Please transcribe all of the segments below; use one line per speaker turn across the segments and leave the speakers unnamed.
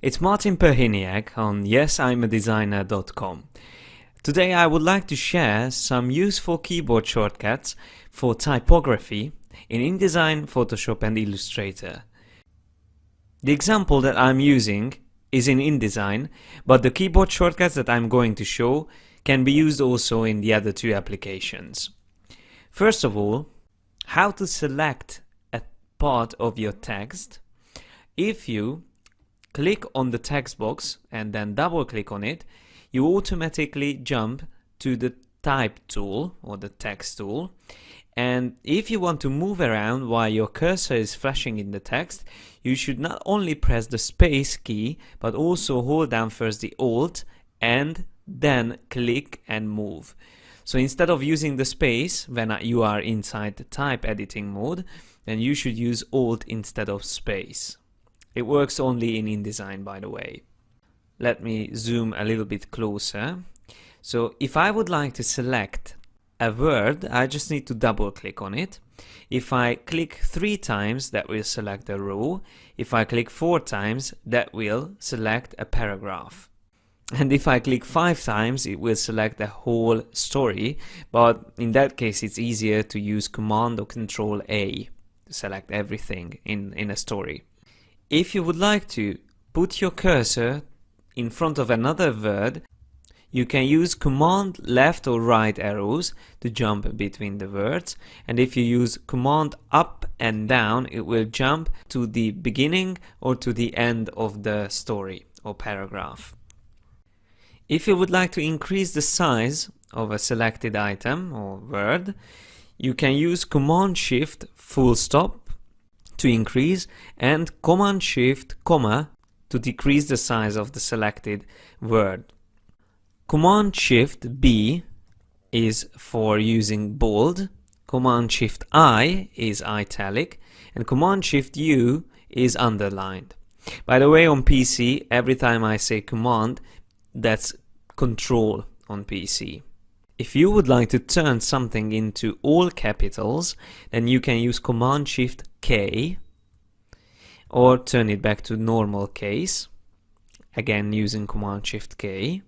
It's Martin Perhiniak on YesI'mADesigner.com. Today I would like to share some useful keyboard shortcuts for typography in InDesign, Photoshop and Illustrator. The example that I'm using is in InDesign, but the keyboard shortcuts that I'm going to show can be used also in the other two applications. First of all, how to select a part of your text. If you click on the text box and then double click on it, you automatically jump to the type tool or the text tool. And if you want to move around while your cursor is flashing in the text, you should not only press the space key, but also hold down first the Alt and then click and move. So instead of using the space when you are inside the type editing mode, then you should use Alt instead of space. It works only in InDesign, by the way. Let me zoom a little bit closer. So if I would like to select a word, I just need to double click on it. If I click 3 times, that will select a row. If I click 4 times, that will select a paragraph. And if I click 5 times, it will select the whole story. But in that case, it's easier to use Command or Control A to select everything in a story. If you would like to put your cursor in front of another word, you can use Command left or right arrows to jump between the words. And if you use Command up and down, it will jump to the beginning or to the end of the story or paragraph. If you would like to increase the size of a selected item or word, you can use Command Shift full stop to increase and Command Shift comma to decrease the size of the selected word. Command Shift B is for using bold, Command Shift I is italic, and Command Shift U is underlined. By the way, on PC, every time I say Command, that's Control on PC. If you would like to turn something into all capitals, then you can use Command Shift K or turn it back to normal case, again using Command Shift K.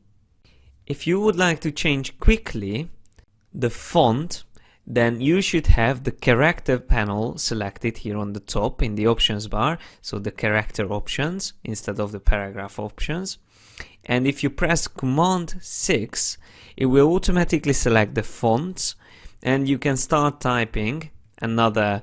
If you would like to change quickly the font, then you should have the character panel selected here on the top in the options bar, so the character options instead of the paragraph options. And if you press Command 6, it will automatically select the fonts and you can start typing another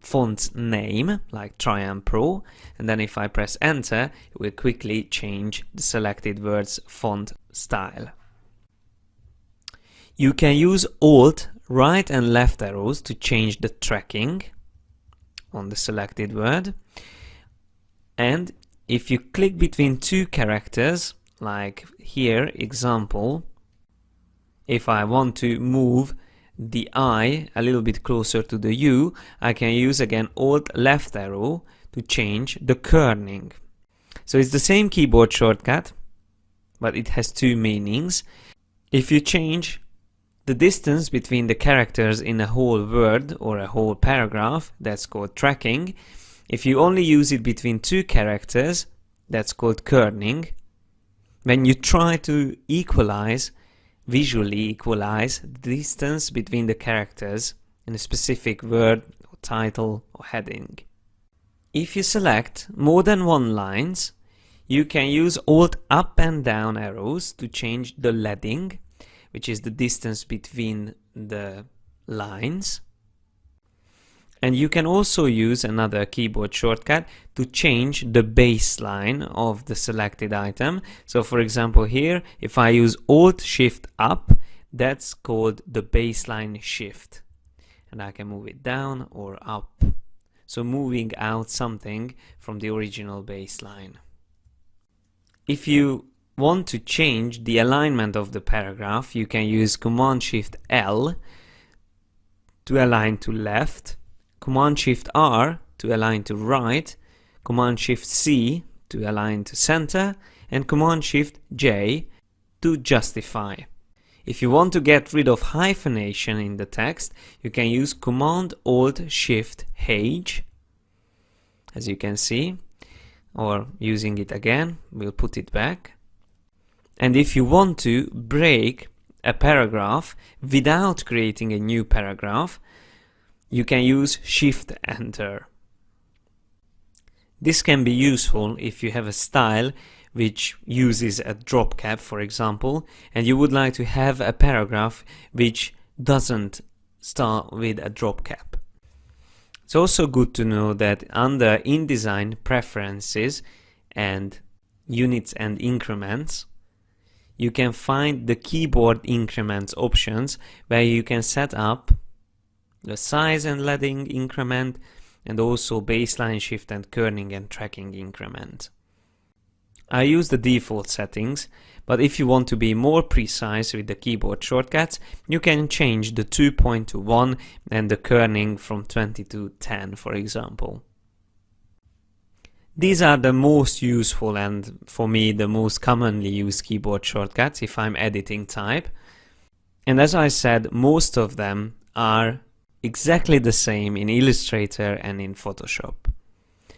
font name like Triumph Pro, and then if I press enter, it will quickly change the selected word's font style. You can use Alt right and left arrows to change the tracking on the selected word. And if you click between 2 characters, like here, example, if I want to move the I a little bit closer to the U, I can use again Alt left arrow to change the kerning. So it's the same keyboard shortcut, but it has 2 meanings. If you change the distance between the characters in a whole word or a whole paragraph, that's called tracking. If you only use it between 2 characters, that's called kerning. When you try to visually equalize the distance between the characters in a specific word or title or heading. If you select more than 1 lines, you can use Alt up and down arrows to change the leading, which is the distance between the lines. And you can also use another keyboard shortcut to change the baseline of the selected item. So for example here, if I use Alt Shift up, that's called the baseline shift. And I can move it down or up. So moving out something from the original baseline. If you want to change the alignment of the paragraph, you can use Command Shift L to align to left, Command Shift R to align to right, Command Shift C to align to center, and Command Shift J to justify. If you want to get rid of hyphenation in the text, you can use Command Alt Shift H, as you can see. or using it again, we'll put it back. And if you want to break a paragraph without creating a new paragraph, you can use Shift Enter. This can be useful if you have a style which uses a drop cap, for example, and you would like to have a paragraph which doesn't start with a drop cap. It's also good to know that under InDesign Preferences and Units and Increments, you can find the keyboard increments options where you can set up the size and leading increment and also baseline, shift and kerning and tracking increment. I use the default settings, but if you want to be more precise with the keyboard shortcuts, you can change the 2 point to 1 and the kerning from 20 to 10, for example. These are the most useful and, for me, the most commonly used keyboard shortcuts if I'm editing type. And as I said, most of them are exactly the same in Illustrator and in Photoshop.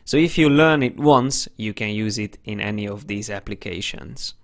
So if you learn it once, you can use it in any of these applications.